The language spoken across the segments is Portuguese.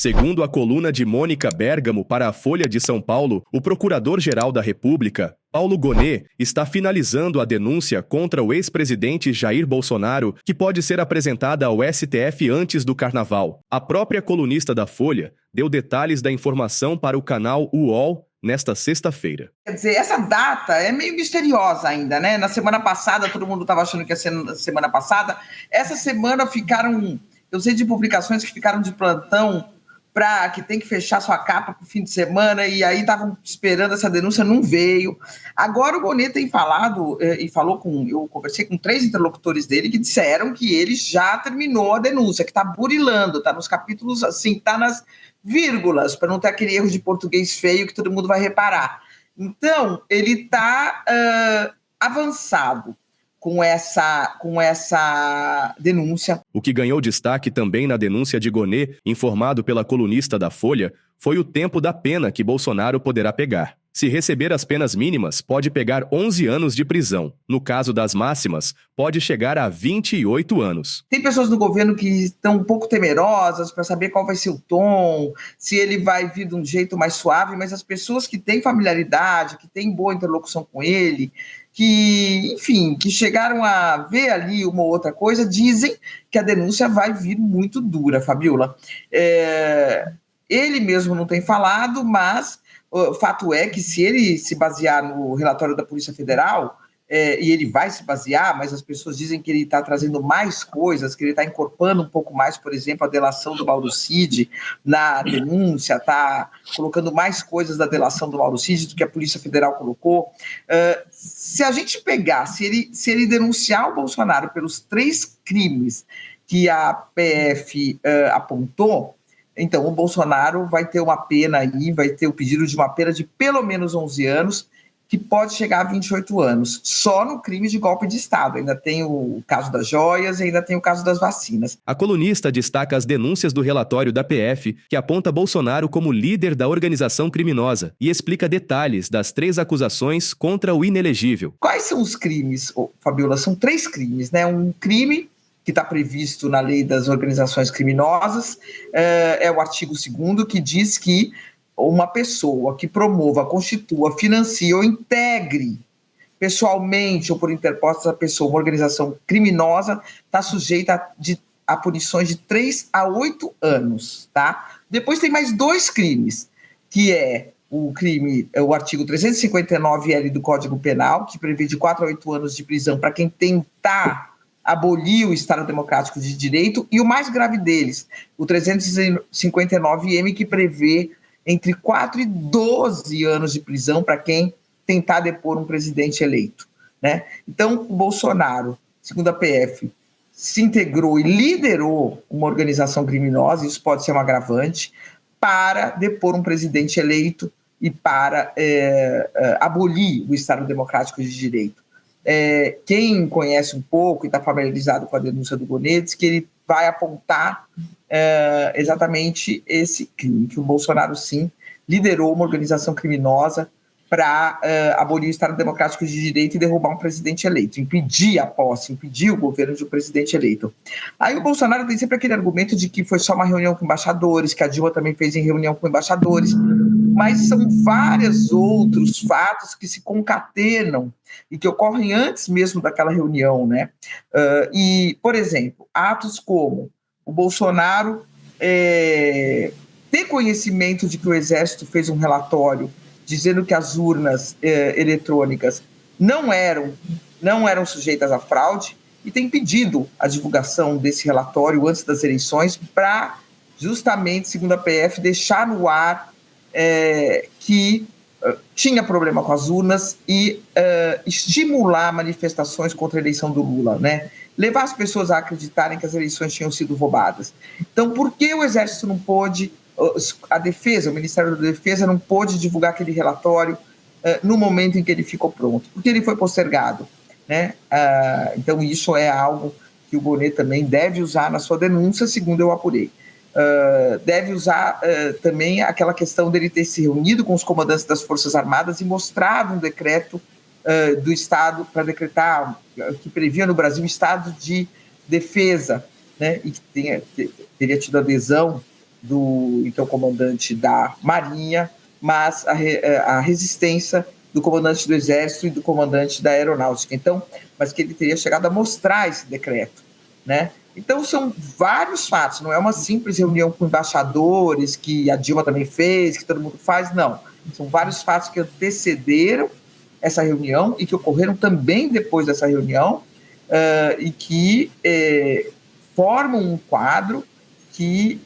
Segundo a coluna de Mônica Bergamo para a Folha de São Paulo, o Procurador-Geral da República, Paulo Gonet, está finalizando a denúncia contra o ex-presidente Jair Bolsonaro, que pode ser apresentada ao STF antes do Carnaval. A própria colunista da Folha deu detalhes da informação para o canal UOL nesta sexta-feira. Quer dizer, essa data é meio misteriosa ainda, né? Na semana passada, todo mundo estava achando que ia ser na semana passada. Essa semana ficaram... Eu sei de publicações que ficaram de plantão para que tem que fechar sua capa para o fim de semana, e aí estavam esperando essa denúncia, não veio. Agora o Gonet tem falado, eu conversei com 3 interlocutores dele que disseram que ele já terminou a denúncia, que está burilando, está nos capítulos, assim, está nas vírgulas, para não ter aquele erro de português feio que todo mundo vai reparar. Então, ele está avançado com essa denúncia. O que ganhou destaque também na denúncia de Gonet, informado pela colunista da Folha, foi o tempo da pena que Bolsonaro poderá pegar. Se receber as penas mínimas, pode pegar 11 anos de prisão. No caso das máximas, pode chegar a 28 anos. Tem pessoas no governo que estão um pouco temerosas para saber qual vai ser o tom, se ele vai vir de um jeito mais suave, mas as pessoas que têm familiaridade, que têm boa interlocução com ele, que, enfim, que chegaram a ver ali uma ou outra coisa, dizem que a denúncia vai vir muito dura, Fabiola. Ele mesmo não tem falado, mas o fato é que se ele se basear no relatório da Polícia Federal, e ele vai se basear, mas as pessoas dizem que ele está trazendo mais coisas, que ele está incorporando um pouco mais, por exemplo, a delação do Mauro Cid na denúncia, está colocando mais coisas da delação do Mauro Cid do que a Polícia Federal colocou. Se a gente pegar, se ele denunciar o Bolsonaro pelos 3 crimes que a PF apontou, então o Bolsonaro vai ter uma pena aí, vai ter o pedido de uma pena de pelo menos 11 anos, que pode chegar a 28 anos, só no crime de golpe de Estado. Ainda tem o caso das joias e ainda tem o caso das vacinas. A colunista destaca as denúncias do relatório da PF, que aponta Bolsonaro como líder da organização criminosa, e explica detalhes das 3 acusações contra o inelegível. Quais são os crimes, Fabiola? São 3 crimes, né? Um crime que está previsto na lei das organizações criminosas, é o artigo 2º, que diz que uma pessoa que promova, constitua, financie ou integre pessoalmente ou por interposta pessoa uma organização criminosa está sujeita a punições de 3 a 8 anos, tá? Depois tem mais 2 crimes, que é o artigo 359-L do Código Penal, que prevê de 4 a 8 anos de prisão para quem tentar abolir o Estado Democrático de Direito, e o mais grave deles, o 359-M, que prevê entre 4 e 12 anos de prisão para quem tentar depor um presidente eleito, né? Então, o Bolsonaro, segundo a PF, se integrou e liderou uma organização criminosa, isso pode ser um agravante, para depor um presidente eleito e para abolir o Estado Democrático de Direito. Quem conhece um pouco e está familiarizado com a denúncia do Gonet diz que ele vai apontar exatamente esse crime, que o Bolsonaro, sim, liderou uma organização criminosa para abolir o Estado Democrático de Direito e derrubar um presidente eleito, impedir a posse, impedir o governo de um presidente eleito. Aí o Bolsonaro tem sempre aquele argumento de que foi só uma reunião com embaixadores, que a Dilma também fez em reunião com embaixadores, mas são vários outros fatos que se concatenam e que ocorrem antes mesmo daquela reunião, né? E, por exemplo, atos como o Bolsonaro ter conhecimento de que o Exército fez um relatório dizendo que as urnas eletrônicas não eram sujeitas à fraude, e tem pedido a divulgação desse relatório antes das eleições para, justamente, segundo a PF, deixar no ar que tinha problema com as urnas e estimular manifestações contra a eleição do Lula, né? Levar as pessoas a acreditarem que as eleições tinham sido roubadas. Então, por que o Exército não pôde, o Ministério da Defesa não pôde divulgar aquele relatório no momento em que ele ficou pronto? Porque ele foi postergado, né? Então, isso é algo que o Gonet também deve usar na sua denúncia, segundo eu apurei. Deve usar também aquela questão dele ter se reunido com os comandantes das Forças Armadas e mostrado um decreto do Estado para decretar, que previa no Brasil um estado de defesa, né, e que teria tido adesão do então comandante da Marinha, mas a resistência do comandante do Exército e do comandante da Aeronáutica. Então, mas que ele teria chegado a mostrar esse decreto, né? Então, são vários fatos, não é uma simples reunião com embaixadores, que a Dilma também fez, que todo mundo faz, não. São vários fatos que antecederam essa reunião e que ocorreram também depois dessa reunião e que formam um quadro que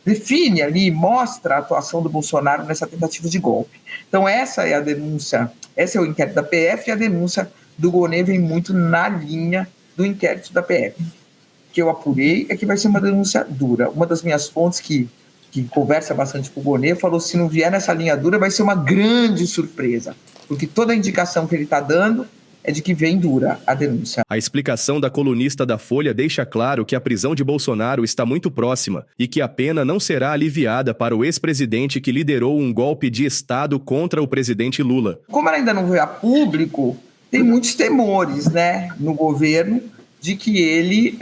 define ali, mostra a atuação do Bolsonaro nessa tentativa de golpe. Então, essa é a denúncia, esse é o inquérito da PF, e a denúncia do Gonê vem muito na linha do inquérito da PF. Que eu apurei é que vai ser uma denúncia dura. Uma das minhas fontes que conversa bastante com o Gonê falou: se não vier nessa linha dura, vai ser uma grande surpresa, porque toda a indicação que ele está dando é de que vem dura a denúncia. A explicação da colunista da Folha deixa claro que a prisão de Bolsonaro está muito próxima e que a pena não será aliviada para o ex-presidente que liderou um golpe de Estado contra o presidente Lula. Como ela ainda não veio a público, tem muitos temores, né, no governo de que ele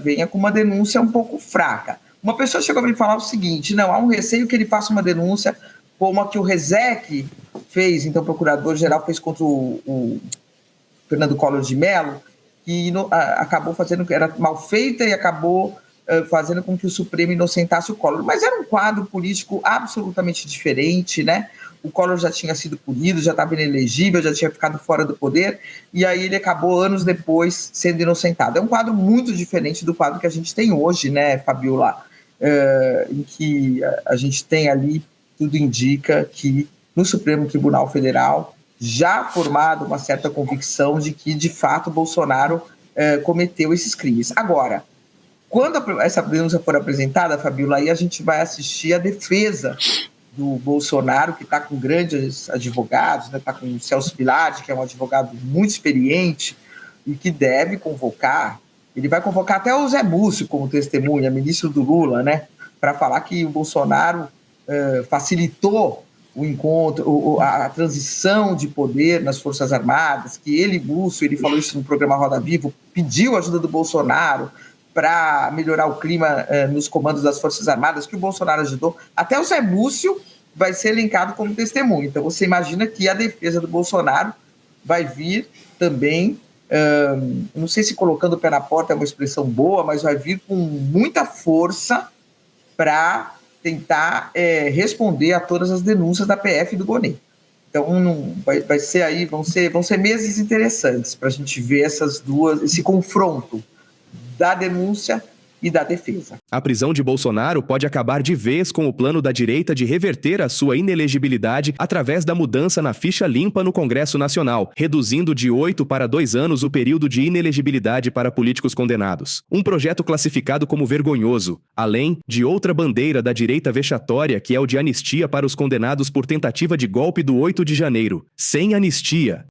venha com uma denúncia um pouco fraca. Uma pessoa chegou a me falar o seguinte: não, há um receio que ele faça uma denúncia como a que o Rezec fez, então o procurador-geral fez contra o Fernando Collor de Mello, que acabou fazendo, era mal feita e acabou fazendo com que o Supremo inocentasse o Collor. Mas era um quadro político absolutamente diferente, né? O Collor já tinha sido punido, já estava inelegível, já tinha ficado fora do poder, e aí ele acabou, anos depois, sendo inocentado. É um quadro muito diferente do quadro que a gente tem hoje, né, Fabiola? Em que a gente tem ali, tudo indica que no Supremo Tribunal Federal já formado uma certa convicção de que, de fato, Bolsonaro cometeu esses crimes. Agora, quando essa denúncia for apresentada, Fabiola, aí a gente vai assistir a defesa do Bolsonaro, que está com grandes advogados, né? Está com o Celso Pilardi, que é um advogado muito experiente e que deve convocar, ele vai convocar até o Zé Múcio como testemunha, ministro do Lula, né? Para falar que o Bolsonaro facilitou o encontro, a transição de poder nas Forças Armadas, que ele, Múcio, ele falou isso no programa Roda Viva, pediu a ajuda do Bolsonaro para melhorar o clima nos comandos das Forças Armadas, que o Bolsonaro ajudou. Até o Zé Múcio vai ser elencado como testemunho. Então, você imagina que a defesa do Bolsonaro vai vir também, não sei se colocando o pé na porta é uma expressão boa, mas vai vir com muita força para tentar responder a todas as denúncias da PF e do Gonê. Então, vai ser aí, vão ser meses interessantes para a gente ver esse confronto da denúncia e da defesa. A prisão de Bolsonaro pode acabar de vez com o plano da direita de reverter a sua inelegibilidade através da mudança na ficha limpa no Congresso Nacional, reduzindo de 8 para 2 anos o período de inelegibilidade para políticos condenados. Um projeto classificado como vergonhoso, além de outra bandeira da direita vexatória, que é o de anistia para os condenados por tentativa de golpe do 8 de janeiro. Sem anistia.